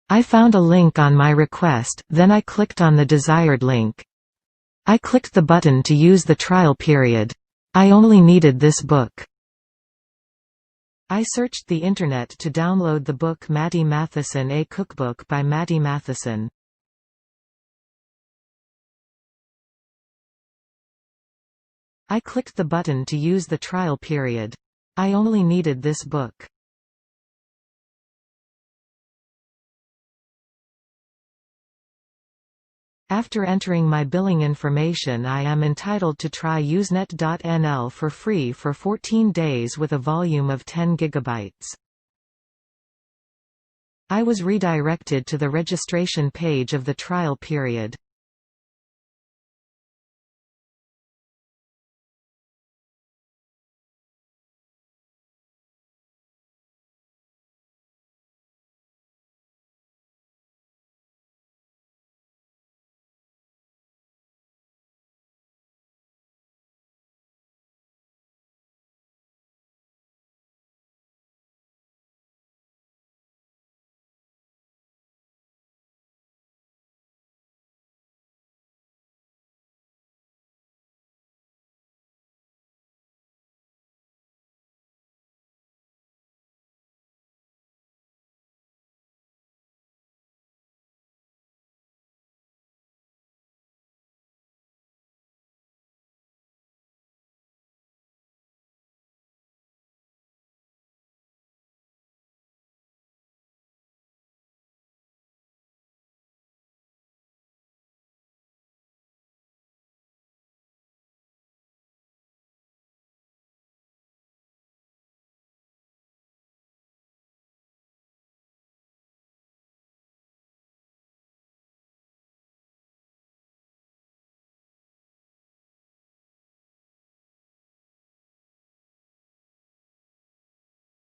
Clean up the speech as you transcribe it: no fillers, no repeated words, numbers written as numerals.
I found a link on my request, then I clicked on the desired link. I clicked the button to use the trial period. I only needed this book. I searched the Internet to download the book Matty Matheson, A Cookbook by Matty Matheson. I clicked the button to use the trial period. I only needed this book. After entering my billing information, I am entitled to try USENET.NL for free for 14 days with a volume of 10 GB. I was redirected to the registration page of the trial period.